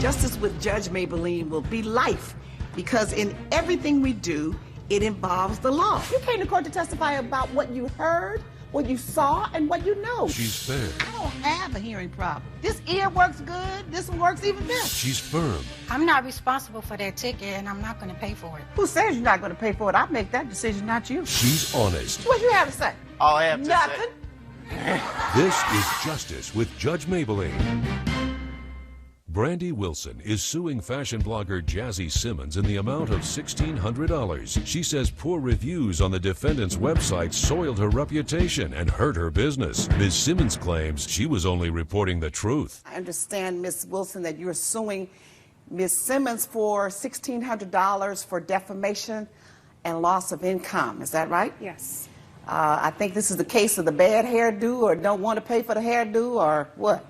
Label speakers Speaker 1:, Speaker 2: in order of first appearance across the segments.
Speaker 1: Justice with Judge Mablean will be life, because in everything we do, it involves the law. You came to court to testify about what you heard, what you saw, and what you know.
Speaker 2: She's fair.
Speaker 1: I don't have a hearing problem. This ear works good. This one works even better.
Speaker 2: She's firm.
Speaker 3: I'm not responsible for that ticket, and I'm not going to pay for it.
Speaker 1: Who says you're not going to pay for it? I'll make that decision, not you.
Speaker 2: She's honest.
Speaker 1: What you have to say?
Speaker 4: All I have to
Speaker 1: Nothing.
Speaker 4: say.
Speaker 2: This is Justice with Judge Mablean. Brandy Wilson is suing fashion blogger Jazzy Simmons in the amount of $1,600. She says poor reviews on the defendant's website soiled her reputation and hurt her business. Ms. Simmons claims she was only reporting the truth.
Speaker 1: I understand, Ms. Wilson, that you're suing Ms. Simmons for $1,600 for defamation and loss of income. Is that right?
Speaker 5: Yes.
Speaker 1: I think this is the case of the bad hairdo, or don't want to pay for the hairdo, or what?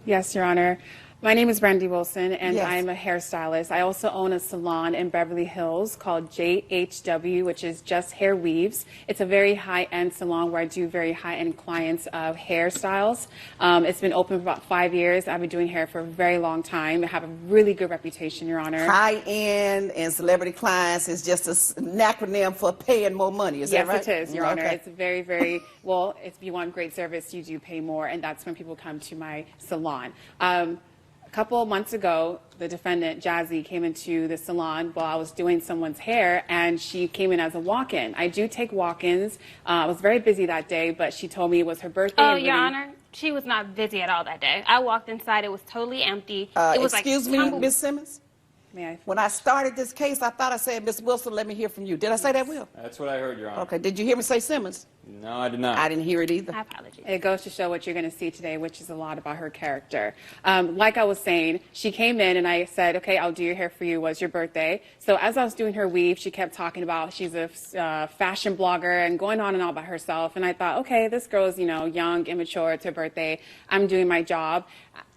Speaker 5: Yes, Your Honor. My name is Brandy Wilson, and
Speaker 1: Yes.
Speaker 5: I'm a hairstylist. I also own a salon in Beverly Hills called JHW, which is Just Hair Weaves. It's a very high-end salon where I do very high-end clients of hairstyles. It's been open for about 5 years. I've been doing hair for a very long time. I have a really good reputation, Your Honor.
Speaker 1: High-end and celebrity clients is just an acronym for paying more money. Is that right?
Speaker 5: Yes, it is, Your Honor.
Speaker 1: Okay.
Speaker 5: It's very, very, well, if you want great service, you do pay more, and that's when people come to my salon. A couple of months ago, the defendant, Jazzy, came into the salon while I was doing someone's hair, and she came in as a walk-in. I do take walk-ins. I was very busy that day, but she told me it was her birthday.
Speaker 6: Oh, Your Honor, she was not busy at all that day. I walked inside. It was totally empty. It was
Speaker 1: excuse
Speaker 6: like
Speaker 1: me, Ms. Simmons?
Speaker 5: May I?
Speaker 1: When I started this case, I thought I said, Ms. Wilson, let me hear from you. Did I say that, Will?
Speaker 4: That's what I heard, Your Honor.
Speaker 1: Okay. Did you hear me say Simmons?
Speaker 4: No, I did not.
Speaker 1: I didn't hear it either.
Speaker 6: I apologize.
Speaker 5: It goes to show what you're going to see today, which is a lot about her character. Like I was saying, she came in and I said, okay, I'll do your hair for you. Was your birthday? So as I was doing her weave, she kept talking about she's a fashion blogger and going on and on about herself. And I thought, okay, this girl's, you know, young, immature. It's her birthday. I'm doing my job.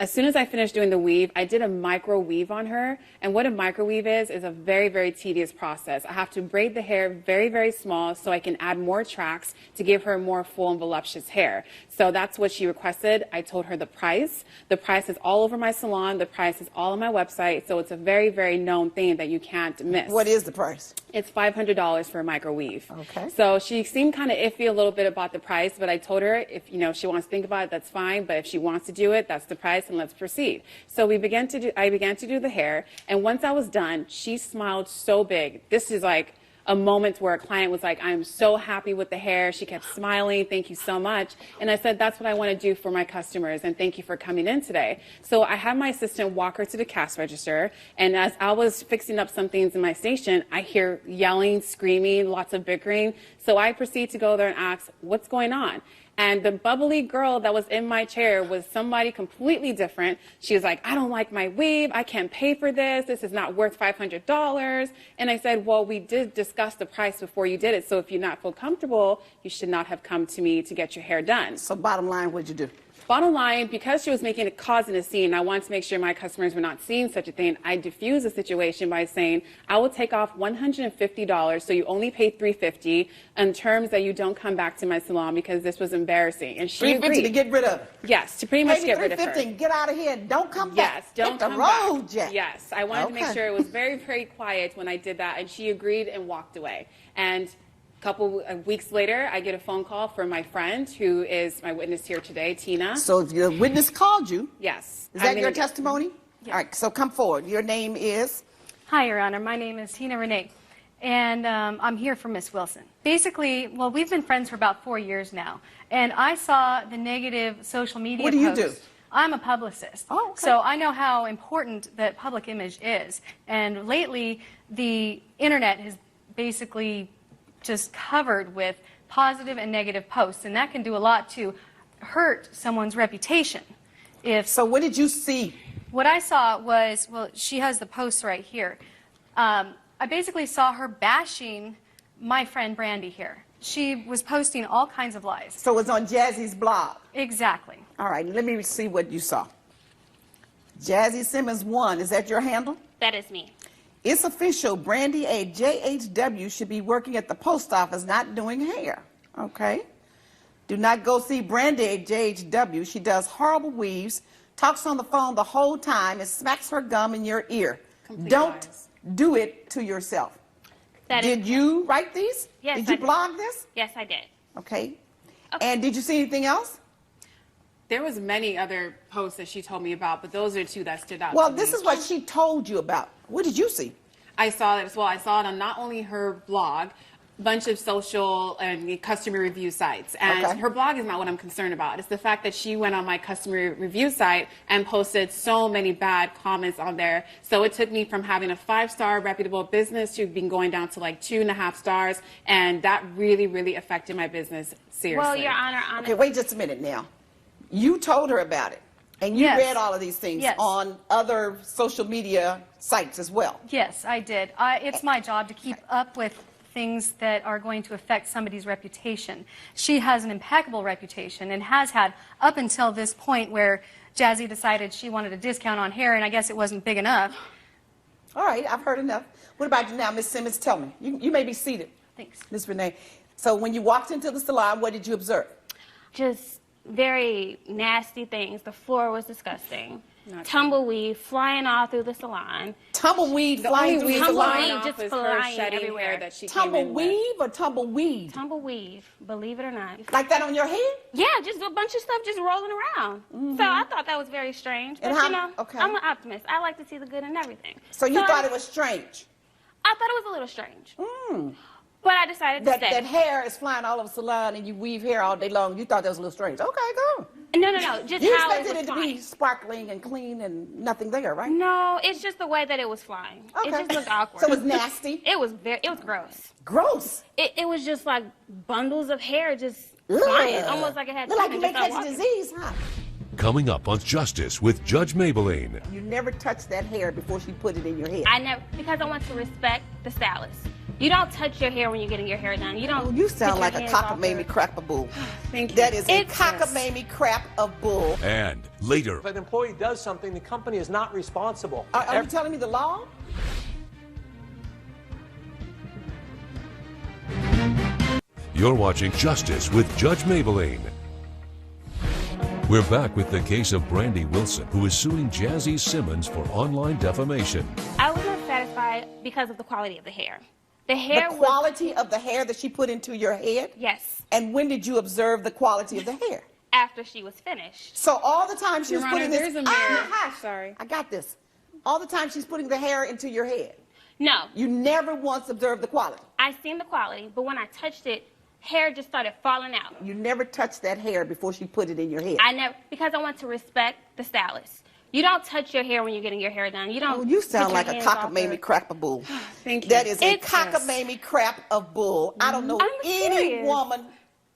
Speaker 5: As soon as I finished doing the weave, I did a micro weave on her. And what a micro weave is a very, very tedious process. I have to braid the hair very, very small so I can add more tracks to give her more full and voluptuous hair. So that's what she requested. I told her the price. The price is all over my salon. The price is all on my website. So it's a very, very known thing that you can't miss.
Speaker 1: What is the price?
Speaker 5: It's $500 for a micro weave.
Speaker 1: Okay.
Speaker 5: So she seemed kind of iffy a little bit about the price, but I told her if she wants to think about it, that's fine. But if she wants to do it, that's the price, and let's proceed. So I began to do the hair, and once I was done, she smiled so big. This is like a moment where a client was like, I'm so happy with the hair. She kept smiling. Thank you so much. And I said, that's what I want to do for my customers. And thank you for coming in today. So I had my assistant walk her to the cash register. And as I was fixing up some things in my station, I hear yelling, screaming, lots of bickering. So I proceed to go there and ask, what's going on? And the bubbly girl that was in my chair was somebody completely different. She was like, I don't like my weave. I can't pay for this. This is not worth $500. And I said, well, we did discuss the price before you did it. So if you not feel comfortable, you should not have come to me to get your hair done.
Speaker 1: So bottom line, what'd you do?
Speaker 5: Bottom line, because she was causing a scene, I wanted to make sure my customers were not seeing such a thing. I diffused the situation by saying, I will take off $150, so you only pay $350, on terms that you don't come back to my salon because this was embarrassing. And she agreed.
Speaker 1: $350 to get rid of it?
Speaker 5: Yes, to pretty much get rid of her.
Speaker 1: $350 and get out of here and don't come back.
Speaker 5: Yes, don't
Speaker 1: Hit the
Speaker 5: come
Speaker 1: road,
Speaker 5: back.
Speaker 1: Jack.
Speaker 5: Yes, I wanted to make sure it was very, very quiet when I did that, and she agreed and walked away. And a couple of weeks later, I get a phone call from my friend, who is my witness here today, Tina.
Speaker 1: So if your witness called you,
Speaker 5: Yes.
Speaker 1: is that your testimony?
Speaker 6: Yes.
Speaker 1: All right, so come forward. Your name is?
Speaker 7: Hi, Your Honor. My name is Tina Renee, and I'm here for Miss Wilson. Basically, well, we've been friends for about 4 years now, and I saw the negative social media
Speaker 1: What do you
Speaker 7: posts.
Speaker 1: do?
Speaker 7: I'm a publicist.
Speaker 1: Oh, okay.
Speaker 7: So I know how important that public image is. And lately, the internet has basically just covered with positive and negative posts, and that can do a lot to hurt someone's reputation.
Speaker 1: So what did you see?
Speaker 7: What I saw was, well, she has the posts right here. I basically saw her bashing my friend Brandy here. She was posting all kinds of lies.
Speaker 1: So it's on Jazzy's blog?
Speaker 7: Exactly.
Speaker 1: All right, let me see what you saw. Jazzy Simmons 1, is that your handle?
Speaker 6: That is me.
Speaker 1: It's official. Brandy A. JHW should be working at the post office, not doing hair. Okay? Do not go see Brandy A. JHW. She does horrible weaves, talks on the phone the whole time, and smacks her gum in your ear.
Speaker 5: Complete
Speaker 1: Don't
Speaker 5: lies.
Speaker 1: do it to yourself. Did you write these?
Speaker 6: Yes,
Speaker 1: Did you
Speaker 6: I did.
Speaker 1: blog this?
Speaker 6: Yes, I did.
Speaker 1: Okay. And did you see anything else?
Speaker 5: There was many other posts that she told me about, but those are two that stood out
Speaker 1: Well,
Speaker 5: to
Speaker 1: this
Speaker 5: me.
Speaker 1: is what she told you about. What did you see?
Speaker 5: I saw it as well. I saw it on not only her blog, a bunch of social and customer review sites. And
Speaker 1: Okay.
Speaker 5: her blog is not what I'm concerned about. It's the fact that she went on my customer review site and posted so many bad comments on there. So it took me from having a 5-star reputable business to being going down to like 2.5 stars. And that really, really affected my business seriously.
Speaker 6: Well, Your Honor,
Speaker 1: Okay, wait just a minute now. You told her about it. And you
Speaker 7: Yes.
Speaker 1: read all of these things
Speaker 7: Yes.
Speaker 1: on other social media sites as well.
Speaker 7: Yes, I did. It's my job to keep up with things that are going to affect somebody's reputation. She has an impeccable reputation and has had up until this point where Jazzy decided she wanted a discount on hair, and I guess it wasn't big enough.
Speaker 1: All right, I've heard enough. What about you now, Miss Simmons? Tell me. You may be seated.
Speaker 7: Thanks.
Speaker 1: Miss Renee. So when you walked into the salon, what did you observe?
Speaker 6: just very nasty things. The floor was disgusting.
Speaker 5: Not
Speaker 6: Tumbleweed flying all through the salon.
Speaker 1: Tumbleweed
Speaker 5: The
Speaker 1: flying
Speaker 5: only
Speaker 1: through the
Speaker 5: weed
Speaker 1: salon?
Speaker 5: flying
Speaker 6: Tumbleweed
Speaker 5: off
Speaker 6: just
Speaker 5: is her
Speaker 6: flying
Speaker 5: shedding
Speaker 6: everywhere.
Speaker 5: hair that she came in with.
Speaker 1: Tumbleweed or tumbleweed?
Speaker 6: Tumbleweed, believe it or not.
Speaker 1: Like that on your head?
Speaker 6: Yeah, just a bunch of stuff just rolling around. So I thought that was very strange. But
Speaker 1: And how-
Speaker 6: you know,
Speaker 1: okay.
Speaker 6: I'm an optimist. I like to see the good in everything.
Speaker 1: So you thought it was strange?
Speaker 6: I thought it was a little strange. But I decided to
Speaker 1: That
Speaker 6: stay.
Speaker 1: hair is flying all over the salon and you weave hair all day long. You thought that was a little strange. Okay, go.
Speaker 6: No. Just
Speaker 1: You
Speaker 6: how it
Speaker 1: expected
Speaker 6: was
Speaker 1: it to
Speaker 6: flying.
Speaker 1: be sparkling and clean and nothing there, right?
Speaker 6: No, it's just the way that it was flying.
Speaker 1: Okay.
Speaker 6: It just looked awkward.
Speaker 1: So it was nasty?
Speaker 6: It was gross.
Speaker 1: Gross.
Speaker 6: It was just like bundles of hair just
Speaker 1: Ugh.
Speaker 6: flying, almost like it had
Speaker 1: Look like you
Speaker 6: time
Speaker 1: may
Speaker 6: to start
Speaker 1: catch a
Speaker 6: walking.
Speaker 1: disease, huh?
Speaker 2: Coming up on Justice with Judge Mablean.
Speaker 1: You never touched that hair before she put it in your head.
Speaker 6: I never, because I want to respect the stylist. You don't touch your hair when you're getting your hair done. You don't.
Speaker 1: Oh, you sound
Speaker 6: take
Speaker 1: like
Speaker 6: your
Speaker 1: a
Speaker 6: hands off
Speaker 1: cockamamie
Speaker 6: her.
Speaker 1: crap of bull.
Speaker 5: Thank you.
Speaker 1: That is a
Speaker 6: It's-
Speaker 1: cockamamie crap of bull.
Speaker 2: And later,
Speaker 8: If an employee does something, the company is not responsible.
Speaker 1: Are you telling me the law?
Speaker 2: you're watching Justice with Judge Mablean. We're back with the case of Brandy Wilson, who is suing Jazzy Simmons for online defamation.
Speaker 6: I was not satisfied because of the quality of the hair. The hair
Speaker 1: The
Speaker 6: was
Speaker 1: quality of the hair that she put into your head?
Speaker 6: yes.
Speaker 1: And when did you observe the quality of the hair?
Speaker 6: After she was finished.
Speaker 1: So all the time she
Speaker 5: Your
Speaker 1: was
Speaker 5: Honor,
Speaker 1: putting this...
Speaker 5: there's a mirror.
Speaker 1: hush.
Speaker 5: Sorry.
Speaker 1: I got this. All the time she's putting the hair into your head.
Speaker 6: No,
Speaker 1: You never once observed the quality.
Speaker 6: I seen the quality, but when I touched it, hair just started falling out.
Speaker 1: You never touched that hair before she put it in your head.
Speaker 6: I never, because I want to respect the stylist. You don't touch your hair when you're getting your hair done. You don't.
Speaker 1: Oh, you sound
Speaker 6: put
Speaker 1: like
Speaker 6: your
Speaker 1: a
Speaker 6: hands off
Speaker 1: cockamamie
Speaker 6: her.
Speaker 1: crap of bull.
Speaker 5: Thank you.
Speaker 1: That is a
Speaker 6: It's-
Speaker 1: cockamamie crap of bull. I don't know
Speaker 6: I'm
Speaker 1: any
Speaker 6: serious.
Speaker 1: woman.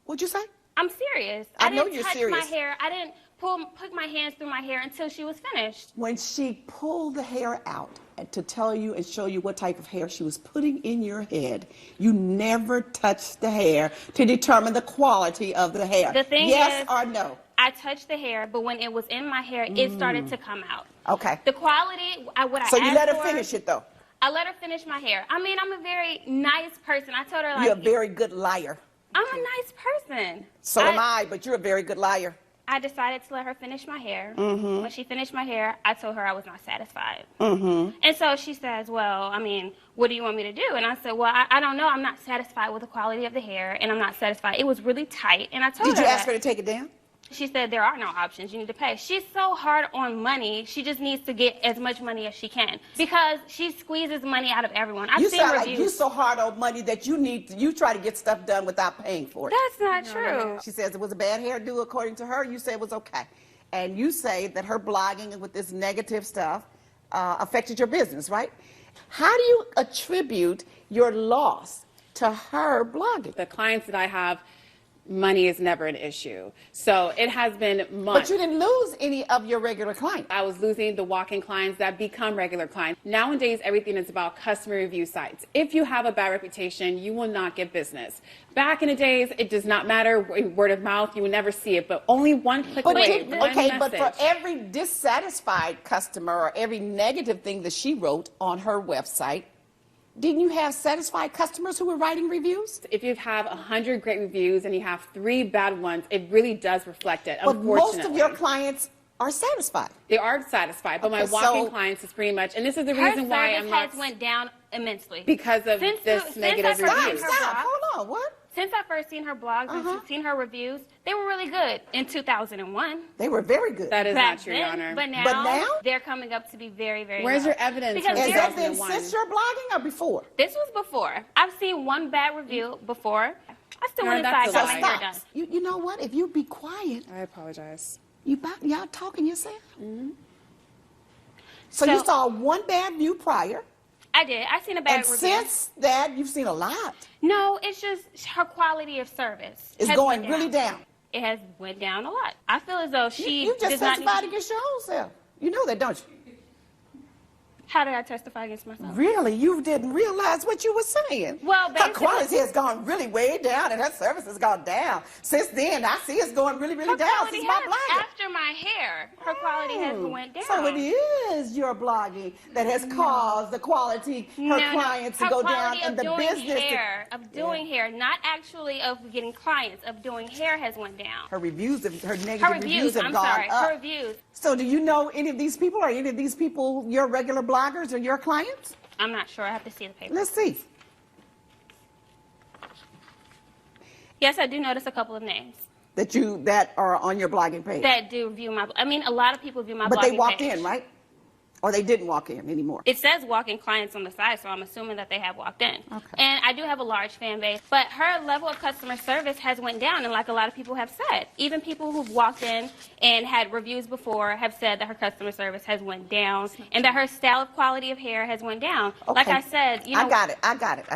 Speaker 1: What'd you say?
Speaker 6: I'm serious.
Speaker 1: I know
Speaker 6: didn't
Speaker 1: you're
Speaker 6: touch
Speaker 1: serious.
Speaker 6: my hair. I didn't put my hands through my hair until she was finished.
Speaker 1: When she pulled the hair out and to tell you and show you what type of hair she was putting in your head, you never touched the hair to determine the quality of the hair.
Speaker 6: The thing
Speaker 1: yes
Speaker 6: is-
Speaker 1: or no?
Speaker 6: I touched the hair, but when it was in my hair, it started to come out.
Speaker 1: Okay.
Speaker 6: The quality, what I
Speaker 1: So you
Speaker 6: asked
Speaker 1: let her
Speaker 6: for,
Speaker 1: finish it though.
Speaker 6: I let her finish my hair. I mean, I'm a very nice person. I told her like,
Speaker 1: You're a very good liar.
Speaker 6: I'm a nice person.
Speaker 1: So am I, but you're a very good liar.
Speaker 6: I decided to let her finish my hair.
Speaker 1: Mm-hmm.
Speaker 6: When she finished my hair, I told her I was not satisfied. And so she says, well, I mean, what do you want me to do? And I said, well, I don't know. I'm not satisfied with the quality of the hair, and I'm not satisfied. It was really tight, and I told
Speaker 1: Did
Speaker 6: her
Speaker 1: you ask
Speaker 6: that.
Speaker 1: her to take it down?
Speaker 6: She said there are no options. You need to pay. She's so hard on money. She just needs to get as much money as she can because she squeezes money out of everyone. I've
Speaker 1: You
Speaker 6: seen
Speaker 1: sound
Speaker 6: reviews.
Speaker 1: like you so hard on money that you try to get stuff done without paying for it.
Speaker 6: That's not true.
Speaker 1: She says it was a bad hairdo according to her. You say it was okay. And you say that her blogging with this negative stuff affected your business, right? How do you attribute your loss to her blogging?
Speaker 5: The clients that I have, money is never an issue. So it has been months.
Speaker 1: But you didn't lose any of your regular clients.
Speaker 5: I was losing the walk-in clients that become regular clients. Nowadays, everything is about customer review sites. If you have a bad reputation, you will not get business. Back in the days, it does not matter, word of mouth, you will never see it, but only one click
Speaker 1: But
Speaker 5: away, one
Speaker 1: okay,
Speaker 5: message.
Speaker 1: but for every dissatisfied customer or every negative thing that she wrote on her website, didn't you have satisfied customers who were writing reviews?
Speaker 5: If you have 100 great reviews and you have 3 bad ones, it really does reflect it,
Speaker 1: But most of
Speaker 5: unfortunately.
Speaker 1: your clients are satisfied.
Speaker 5: They are satisfied, but my
Speaker 1: Okay,
Speaker 5: walk-in
Speaker 1: so-
Speaker 5: clients is pretty much, and this is the
Speaker 6: Her
Speaker 5: reason why
Speaker 6: service
Speaker 5: I'm not,
Speaker 6: has went down immensely.
Speaker 5: because of
Speaker 6: Since
Speaker 5: this
Speaker 6: I
Speaker 5: negative
Speaker 6: first seen
Speaker 5: reviews.
Speaker 6: her
Speaker 1: Stop,
Speaker 6: blog-
Speaker 1: hold on, what?
Speaker 6: Since I first seen her blogs and seen her reviews, they were really good in 2001.
Speaker 1: They were very good.
Speaker 5: That is
Speaker 6: Back
Speaker 5: not true, Your
Speaker 6: then,
Speaker 5: Honor.
Speaker 6: but now,
Speaker 1: But now?
Speaker 6: they're coming up to be very, very
Speaker 5: Where's
Speaker 6: low.
Speaker 5: your evidence
Speaker 6: Because
Speaker 5: from
Speaker 1: Has
Speaker 6: there-
Speaker 1: that been
Speaker 5: 2001?
Speaker 1: since your blogging or before?
Speaker 6: This was before. I've seen one bad review before. I still
Speaker 5: Your
Speaker 6: went
Speaker 5: Honor,
Speaker 6: inside
Speaker 5: that's
Speaker 6: got
Speaker 5: a
Speaker 6: my
Speaker 5: lie.
Speaker 6: hair
Speaker 1: Stop.
Speaker 6: done.
Speaker 1: You know what? If you be quiet,
Speaker 5: I apologize.
Speaker 1: y'all talking yourself.
Speaker 5: Mm-hmm.
Speaker 1: So you
Speaker 6: So-
Speaker 1: saw one bad view prior,
Speaker 6: I did. I seen a bad
Speaker 1: and
Speaker 6: review.
Speaker 1: since that, you've seen a lot.
Speaker 6: No, it's just her quality of service.
Speaker 1: It's
Speaker 6: has
Speaker 1: going
Speaker 6: went
Speaker 1: really down.
Speaker 6: It has went down a lot. I feel as though she
Speaker 1: You just
Speaker 6: does not
Speaker 1: testified
Speaker 6: need
Speaker 1: against your own self. You know that, don't you?
Speaker 6: How did I testify against myself?
Speaker 1: Really? You didn't realize what you were saying.
Speaker 6: Well,
Speaker 1: her
Speaker 6: basically-
Speaker 1: quality has gone really way down, and her service has gone down. Since then, I see it's going really, really
Speaker 6: Her
Speaker 1: down
Speaker 6: quality
Speaker 1: since my
Speaker 6: has,
Speaker 1: blogging.
Speaker 6: after my hair, her quality has went down.
Speaker 1: So it is your blogging that has caused the quality, her clients to
Speaker 6: her
Speaker 1: go down,
Speaker 6: quality
Speaker 1: and
Speaker 6: of
Speaker 1: the
Speaker 6: doing
Speaker 1: business.
Speaker 6: hair, of doing hair, not actually of getting clients, of doing hair has went down.
Speaker 1: Her reviews, her negative
Speaker 6: Her reviews,
Speaker 1: have
Speaker 6: I'm
Speaker 1: gone
Speaker 6: sorry,
Speaker 1: up.
Speaker 6: her reviews.
Speaker 1: So do you know any of these people? Are any of these people your regular bloggers or your clients?
Speaker 6: I'm not sure. I have to see the paper.
Speaker 1: Let's see.
Speaker 6: Yes, I do notice a couple of names
Speaker 1: That are on your blogging page.
Speaker 6: that do view my. I mean, a lot of people view my.
Speaker 1: But they
Speaker 6: blogging
Speaker 1: walked
Speaker 6: page.
Speaker 1: in, right? Or they didn't walk in anymore.
Speaker 6: It says walk-in clients on the side, so I'm assuming that they have walked in.
Speaker 1: Okay.
Speaker 6: And I do have a large fan base, but her level of customer service has went down, and like a lot of people have said, even people who've walked in and had reviews before have said that her customer service has went down, and that her style of quality of hair has went down. Like
Speaker 1: Okay.
Speaker 6: I said, you know,
Speaker 1: I got it.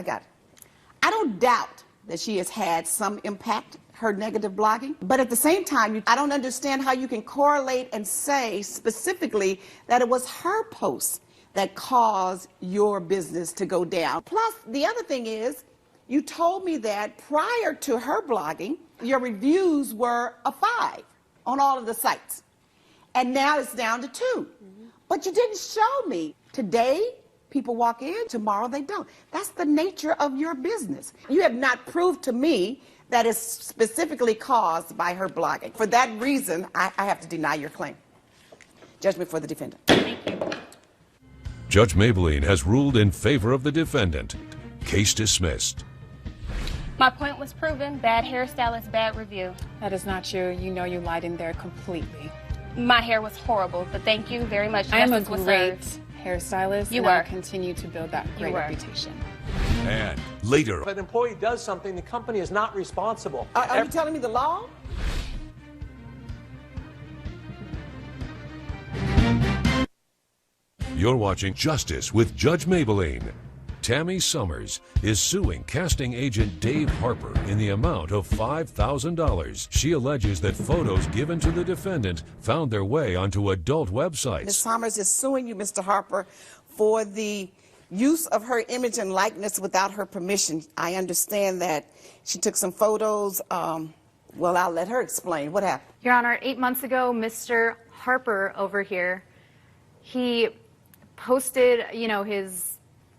Speaker 1: I don't doubt that she has had some impact, her negative blogging. But at the same time, I don't understand how you can correlate and say specifically that it was her post that caused your business to go down. Plus, the other thing is, you told me that prior to her blogging, your reviews were a 5 on all of the sites. And now it's down to 2. But you didn't show me. Today, people walk in, tomorrow they don't. That's the nature of your business. You have not proved to me that is specifically caused by her blogging. For that reason, I have to deny your claim. Judgment for the defendant.
Speaker 6: thank you.
Speaker 2: Judge Mablean has ruled in favor of the defendant. Case dismissed.
Speaker 6: My point was proven. Bad hairstylist, bad review.
Speaker 5: That is not true. You know you lied in there completely.
Speaker 6: My hair was horrible, but thank you very much.
Speaker 5: I am a
Speaker 6: Justice was
Speaker 5: great
Speaker 6: served.
Speaker 5: hairstylist,
Speaker 6: You
Speaker 5: and I
Speaker 6: were.
Speaker 5: will continue to build that great
Speaker 6: were.
Speaker 5: reputation.
Speaker 2: And later,
Speaker 8: If an employee does something, the company is not responsible.
Speaker 1: Are you telling me the law?
Speaker 2: you're watching Justice with Judge Mablean. Tammy Summers is suing casting agent Dave Harper in the amount of $5,000. She alleges that photos given to the defendant found their way onto adult
Speaker 1: Ms.
Speaker 2: websites.
Speaker 1: Summers is suing you, Mr. Harper, for the use of her image and likeness without her permission. I understand that she took some photos. Well, I'll let her explain. What happened?
Speaker 7: Your Honor, 8 months ago, Mr. Harper over here, he posted, his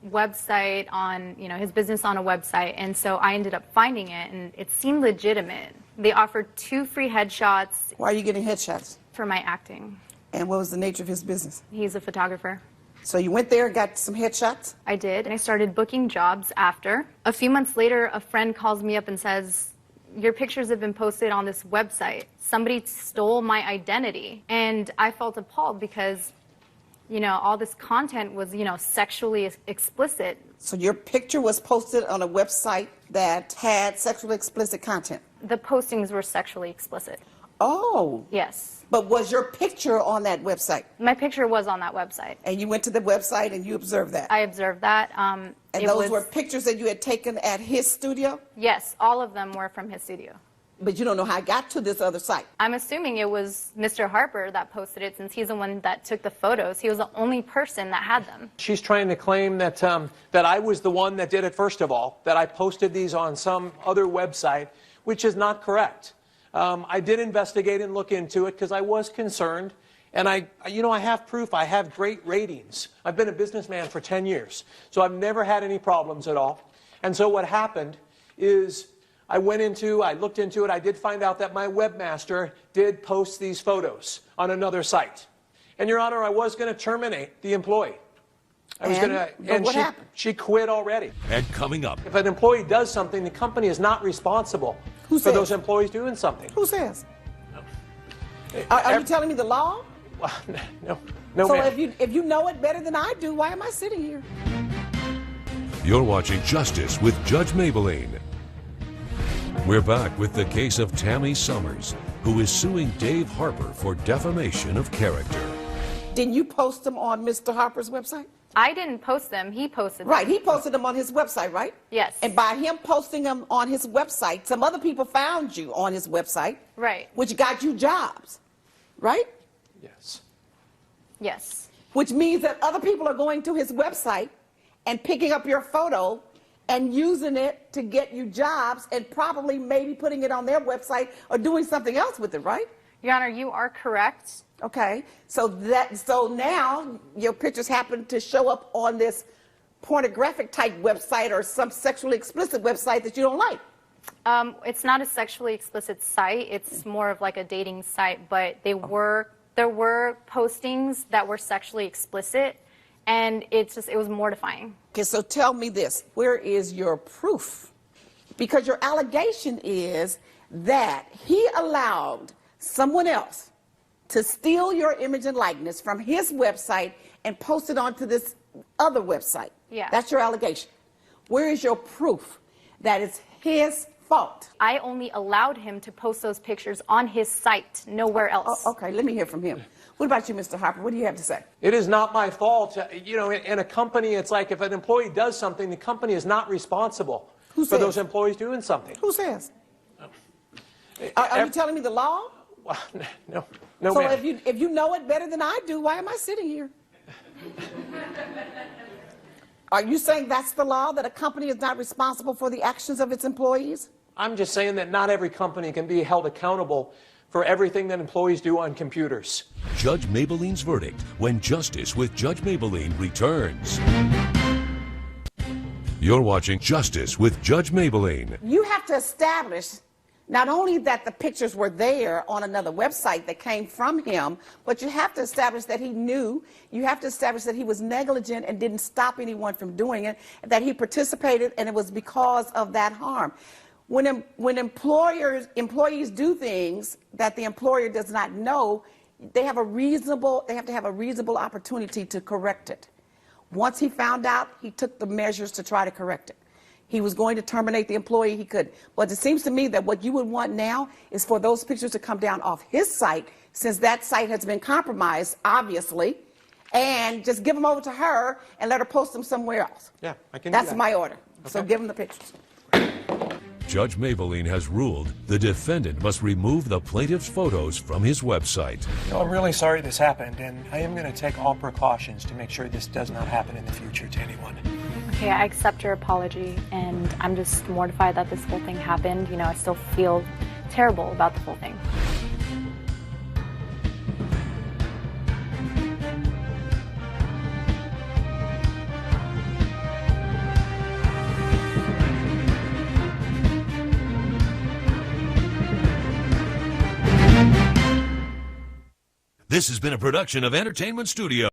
Speaker 7: website on, his business on a website, and so I ended up finding it, and it seemed legitimate. They offered 2 free headshots
Speaker 1: Why are you getting headshots?
Speaker 7: for my acting.
Speaker 1: And what was the nature of his business?
Speaker 7: He's a photographer.
Speaker 1: So you went there and got some headshots?
Speaker 7: I did, and I started booking jobs after. A few months later, a friend calls me up and says, your pictures have been posted on this website. Somebody stole my identity. And I felt appalled because, all this content was, sexually explicit.
Speaker 1: So your picture was posted on a website that had sexually explicit content?
Speaker 7: The postings were sexually explicit.
Speaker 1: Oh.
Speaker 7: Yes.
Speaker 1: But was your picture on that website?
Speaker 7: My picture was on that website.
Speaker 1: And you went to the website and you observed that?
Speaker 7: I observed that.
Speaker 1: And those were pictures that you had taken at his studio?
Speaker 7: Yes, all of them were from his studio.
Speaker 1: But you don't know how I got to this other site?
Speaker 7: I'm assuming it was Mr. Harper that posted it since he's the one that took the photos. He was the only person that had them.
Speaker 8: She's trying to claim that that I was the one that did it first of all, that I posted these on some other website, which is not correct. I did investigate and look into it because I was concerned. And I have proof. I have great ratings. I've been a businessman for 10 years, so I've never had any problems at all. And so what happened is I looked into it. I did find out that my webmaster did post these photos on another site. And, Your Honor, I was going to terminate the employee.
Speaker 1: What happened?
Speaker 8: She quit already.
Speaker 2: And coming up,
Speaker 8: If an employee does something, the company is not responsible
Speaker 1: Who
Speaker 8: for
Speaker 1: says?
Speaker 8: those employees doing something.
Speaker 1: Who says? Are you telling me the law?
Speaker 8: No,
Speaker 1: So
Speaker 8: ma'am.
Speaker 1: if you know it better than I do, why am I sitting here?
Speaker 2: you're watching Justice with Judge Mablean. We're back with the case of Tammy Summers, who is suing Dave Harper for defamation of character.
Speaker 1: Didn't you post them on Mr. Harper's website?
Speaker 7: I didn't post them. He posted them.
Speaker 1: Right, he posted them on his website, right?
Speaker 7: Yes.
Speaker 1: And by him posting them on his website, some other people found you on his website.
Speaker 7: Right.
Speaker 1: Which got you jobs, right?
Speaker 8: Yes.
Speaker 7: Yes.
Speaker 1: Which means that other people are going to his website and picking up your photo and using it to get you jobs and probably maybe putting it on their website or doing something else with it, right?
Speaker 7: Your Honor, you are correct.
Speaker 1: Okay, so now your pictures happen to show up on this pornographic type website or some sexually explicit website that you don't like.
Speaker 7: It's not a sexually explicit site. It's more of like a dating site, but there were postings that were sexually explicit, and it was mortifying.
Speaker 1: Okay, so tell me this, where is your proof? Because your allegation is that he allowed someone else to steal your image and likeness from his website and post it onto this other website.
Speaker 7: Yeah.
Speaker 1: That's your allegation. Where is your proof that it's his fault?
Speaker 7: I only allowed him to post those pictures on his site, nowhere else.
Speaker 1: Oh, okay, let me hear from him. What about you, Mr. Harper? What do you have to say?
Speaker 8: It is not my fault. You know, in a company, it's like if an employee does something, the company is not responsible
Speaker 1: Who
Speaker 8: for
Speaker 1: says?
Speaker 8: those employees doing something.
Speaker 1: Who says? Are you telling me the law?
Speaker 8: Well, no,
Speaker 1: So
Speaker 8: ma'am.
Speaker 1: if you know it better than I do, why am I sitting here? Are you saying that's the law, that a company is not responsible for the actions of its employees?
Speaker 8: I'm just saying that not every company can be held accountable for everything that employees do on computers.
Speaker 2: Judge Mablean's verdict when Justice with Judge Mablean returns. You're watching Justice with Judge Mablean.
Speaker 1: You have to establish not only that the pictures were there on another website that came from him, but you have to establish that he knew, you have to establish that he was negligent and didn't stop anyone from doing it, that he participated and it was because of that harm. When employees do things that the employer does not know, they have to have a reasonable opportunity to correct it. Once he found out, he took the measures to try to correct it. He was going to terminate the employee, he could. But it seems to me that what you would want now is for those pictures to come down off his site, since that site has been compromised, obviously, and just give them over to her and let her post them somewhere else.
Speaker 8: Yeah, I can do
Speaker 1: That's
Speaker 8: that.
Speaker 1: my order. So
Speaker 8: Okay.
Speaker 1: give them the pictures.
Speaker 2: Judge Mablean has ruled the defendant must remove the plaintiff's photos from his website.
Speaker 8: No, I'm really sorry this happened, and I am going to take all precautions to make sure this does not happen in the future to anyone.
Speaker 9: Okay, I accept your apology, and I'm just mortified that this whole thing happened. You know, I still feel terrible about the whole thing.
Speaker 2: This has been a production of Entertainment Studio.